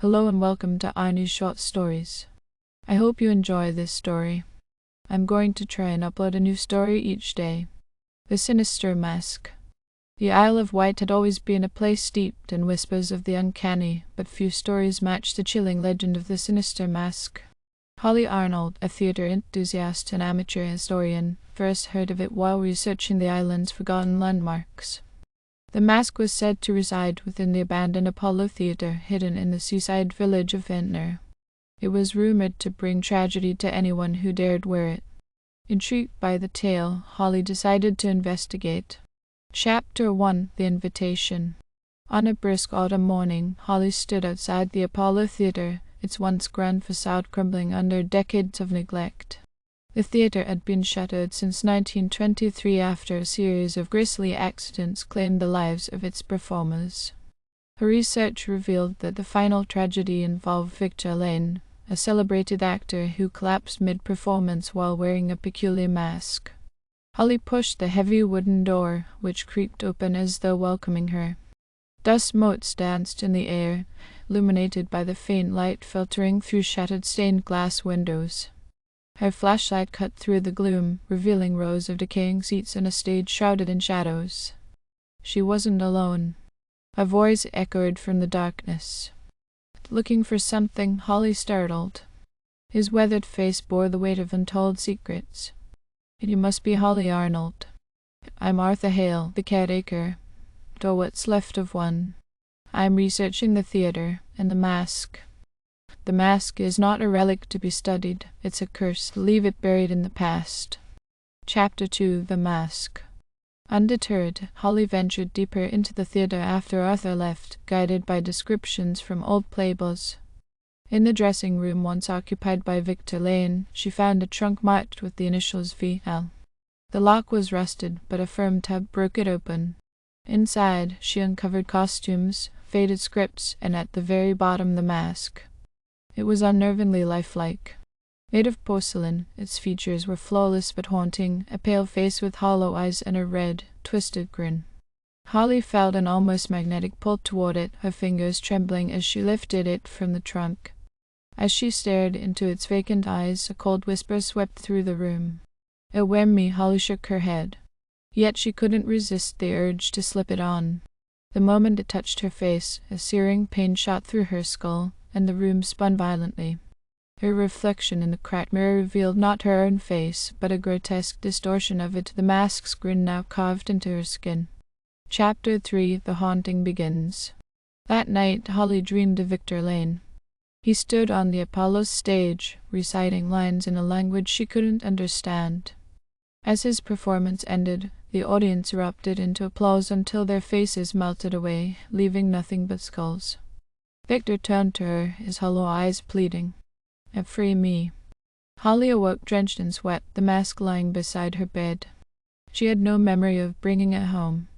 Hello and welcome to Anu's Short Stories. I hope you enjoy this story. I'm going to try and upload a new story each day. The Sinister Mask. The Isle of Wight had always been a place steeped in whispers of the uncanny, but few stories matched the chilling legend of the Sinister Mask. Holly Arnold, a theatre enthusiast and amateur historian, first heard of it while researching the island's forgotten landmarks. The mask was said to reside within the abandoned Apollo Theatre hidden in the seaside village of Ventnor. It was rumored to bring tragedy to anyone who dared wear it. Intrigued by the tale, Holly decided to investigate. Chapter 1: The Invitation. On a brisk autumn morning, Holly stood outside the Apollo Theatre, its once grand facade crumbling under decades of neglect. The theatre had been shuttered since 1923 after a series of grisly accidents claimed the lives of its performers. Her research revealed that the final tragedy involved Victor Lane, a celebrated actor who collapsed mid-performance while wearing a peculiar mask. Holly pushed the heavy wooden door, which creaked open as though welcoming her. Dust motes danced in the air, illuminated by the faint light filtering through shattered stained glass windows. Her flashlight cut through the gloom, revealing rows of decaying seats and a stage shrouded in shadows. She wasn't alone. A voice echoed from the darkness. Looking for something, Holly startled. His weathered face bore the weight of untold secrets. "You must be Holly Arnold." "I'm Arthur Hale, the caretaker, or what's left of one. I'm researching the theatre and the mask." "The mask is not a relic to be studied. It's a curse. Leave it buried in the past." Chapter 2: The Mask. Undeterred, Holly ventured deeper into the theatre after Arthur left, guided by descriptions from old playbills. In the dressing room once occupied by Victor Lane, she found a trunk marked with the initials V.L. The lock was rusted, but a firm tug broke it open. Inside, she uncovered costumes, faded scripts, and at the very bottom the mask. It was unnervingly lifelike. Made of porcelain, its features were flawless but haunting, a pale face with hollow eyes and a red, twisted grin. Holly felt an almost magnetic pull toward it, her fingers trembling as she lifted it from the trunk. As she stared into its vacant eyes, a cold whisper swept through the room. "It me." Holly shook her head. Yet she couldn't resist the urge to slip it on. The moment it touched her face, a searing pain shot through her skull, and the room spun violently. Her reflection in the cracked mirror revealed not her own face, but a grotesque distortion of it, the mask's grin now carved into her skin. Chapter 3: The Haunting Begins. That night, Holly dreamed of Victor Lane. He stood on the Apollo's stage, reciting lines in a language she couldn't understand. As his performance ended, the audience erupted into applause until their faces melted away, leaving nothing but skulls. Victor turned to her, his hollow eyes pleading. "Free me." Holly awoke drenched in sweat, the mask lying beside her bed. She had no memory of bringing it home.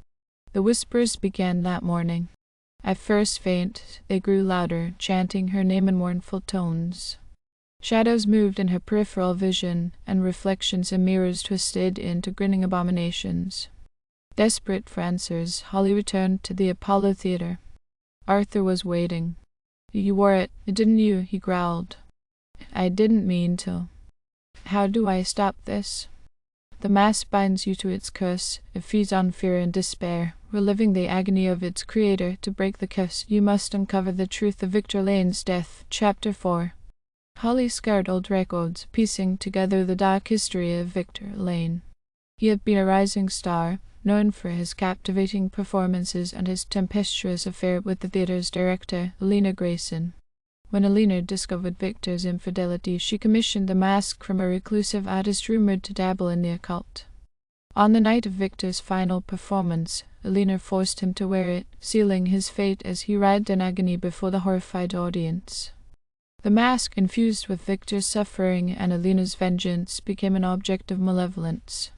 The whispers began that morning. At first faint, they grew louder, chanting her name in mournful tones. Shadows moved in her peripheral vision, and reflections in mirrors twisted into grinning abominations. Desperate for answers, Holly returned to the Apollo Theatre. Arthur was waiting. "You wore it, didn't you?" he growled. "I didn't mean to." "How do I stop this?" "The mask binds you to its curse. It feeds on fear and despair, reliving the agony of its creator. To break the curse, you must uncover the truth of Victor Lane's death." Chapter 4. Holly scoured old records, piecing together the dark history of Victor Lane. He had been a rising star, known for his captivating performances and his tempestuous affair with the theatre's director, Alina Grayson. When Alina discovered Victor's infidelity, she commissioned the mask from a reclusive artist rumored to dabble in the occult. On the night of Victor's final performance, Alina forced him to wear it, sealing his fate as he writhed in agony before the horrified audience. The mask, infused with Victor's suffering and Alina's vengeance, became an object of malevolence.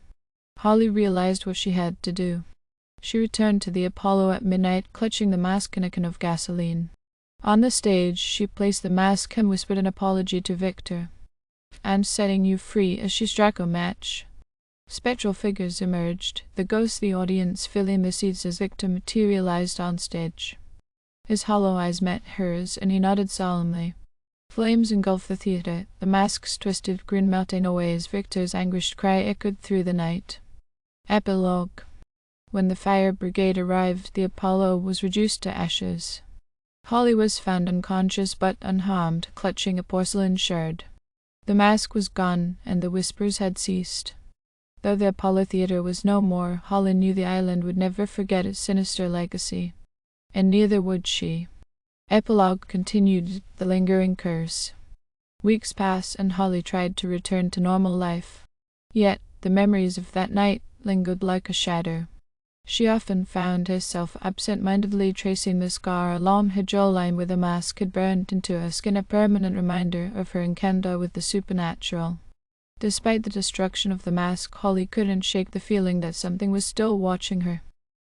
Holly realized what she had to do. She returned to the Apollo at midnight, clutching the mask and a can of gasoline. On the stage, she placed the mask and whispered an apology to Victor. "I'm setting you free," as she struck a match. Spectral figures emerged, the ghostly audience filling the seats as Victor materialized on stage. His hollow eyes met hers, and he nodded solemnly. Flames engulfed the theatre, the mask's twisted grin melting away as Victor's anguished cry echoed through the night. Epilogue. When the fire brigade arrived, the Apollo was reduced to ashes. Holly was found unconscious but unharmed, clutching a porcelain shard. The mask was gone, and the whispers had ceased. Though the Apollo Theatre was no more, Holly knew the island would never forget its sinister legacy. And neither would she. Epilogue continued the lingering curse. Weeks passed, and Holly tried to return to normal life. Yet the memories of that night lingered like a shadow. She often found herself absent-mindedly tracing the scar along her jawline where the mask had burned into her skin, a permanent reminder of her encounter with the supernatural. Despite the destruction of the mask, Holly couldn't shake the feeling that something was still watching her.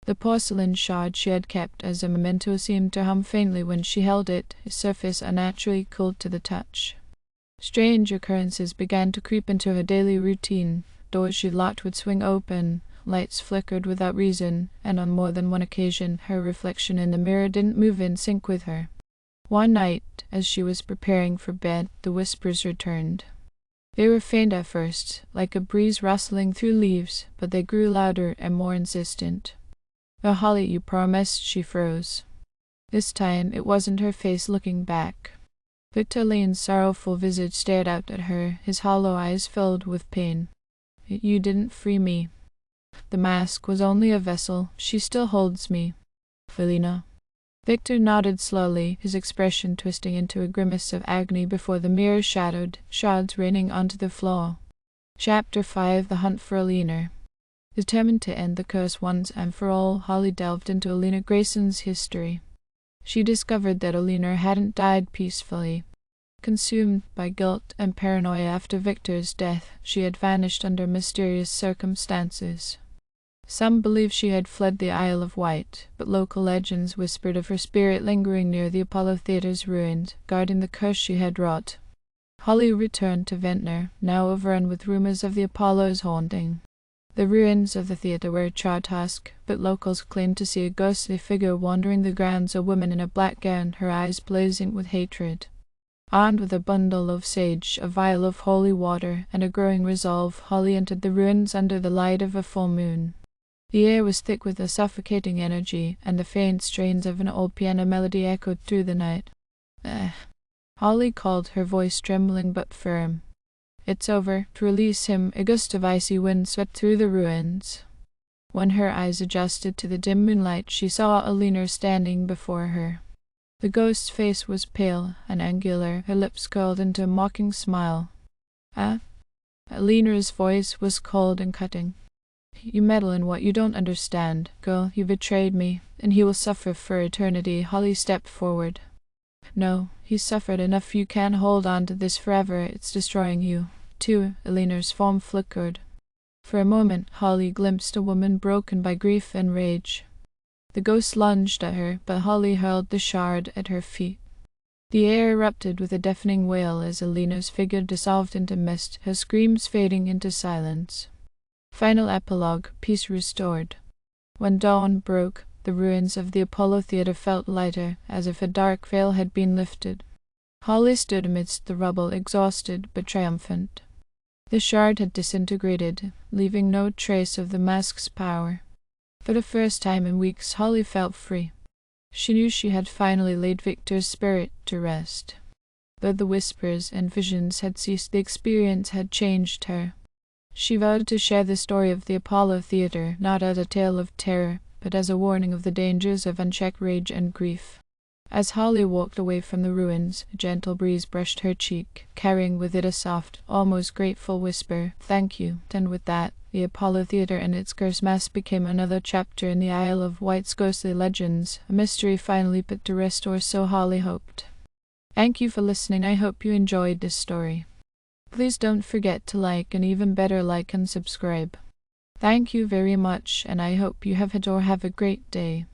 The porcelain shard she had kept as a memento seemed to hum faintly when she held it, its surface unnaturally cold to the touch. Strange occurrences began to creep into her daily routine. Doors she locked would swing open, lights flickered without reason, and on more than one occasion her reflection in the mirror didn't move in sync with her. One night, as she was preparing for bed, the whispers returned. They were faint at first, like a breeze rustling through leaves, but they grew louder and more insistent. "Oh, Holly, you promised," she froze. This time it wasn't her face looking back. Victor Lane's sorrowful visage stared out at her, his hollow eyes filled with pain. "You didn't free me. The mask was only a vessel. She still holds me. Felina." Victor nodded slowly, his expression twisting into a grimace of agony before the mirror shadowed, shards raining onto the floor. Chapter 5: The Hunt for Alina. Determined to end the curse once and for all, Holly delved into Alina Grayson's history. She discovered that Alina hadn't died peacefully. Consumed by guilt and paranoia after Victor's death, she had vanished under mysterious circumstances. Some believed she had fled the Isle of Wight, but local legends whispered of her spirit lingering near the Apollo Theatre's ruins, guarding the curse she had wrought. Holly returned to Ventnor, now overrun with rumors of the Apollo's haunting. The ruins of the theatre were a char task, but locals claimed to see a ghostly figure wandering the grounds, a woman in a black gown, her eyes blazing with hatred. Armed with a bundle of sage, a vial of holy water, and a growing resolve, Holly entered the ruins under the light of a full moon. The air was thick with a suffocating energy, and the faint strains of an old piano melody echoed through the night. Holly called, her voice trembling but firm. "It's over." To release him, a gust of icy wind swept through the ruins. When her eyes adjusted to the dim moonlight, she saw Alina standing before her. The ghost's face was pale and angular, her lips curled into a mocking smile. Alina's voice was cold and cutting. "You meddle in what you don't understand. Girl, you betrayed me, and he will suffer for eternity." Holly stepped forward. "No, he's suffered enough. You can't hold on to this forever. It's destroying you, too." Alina's form flickered. For a moment, Holly glimpsed a woman broken by grief and rage. The ghost lunged at her, but Holly hurled the shard at her feet. The air erupted with a deafening wail as Alina's figure dissolved into mist, her screams fading into silence. Final epilogue: peace restored. When dawn broke, the ruins of the Apollo Theatre felt lighter, as if a dark veil had been lifted. Holly stood amidst the rubble, exhausted but triumphant. The shard had disintegrated, leaving no trace of the mask's power. For the first time in weeks, Holly felt free. She knew she had finally laid Victor's spirit to rest. Though the whispers and visions had ceased, the experience had changed her. She vowed to share the story of the Apollo Theatre, not as a tale of terror, but as a warning of the dangers of unchecked rage and grief. As Holly walked away from the ruins, a gentle breeze brushed her cheek, carrying with it a soft, almost grateful whisper, "Thank you." And with that, the Apollo Theatre and its cursed mask became another chapter in the Isle of Wight's ghostly legends, a mystery finally put to rest, or so Holly hoped. Thank you for listening. I hope you enjoyed this story. Please don't forget to like, and even better, like and subscribe. Thank you very much, and I hope you have a great day.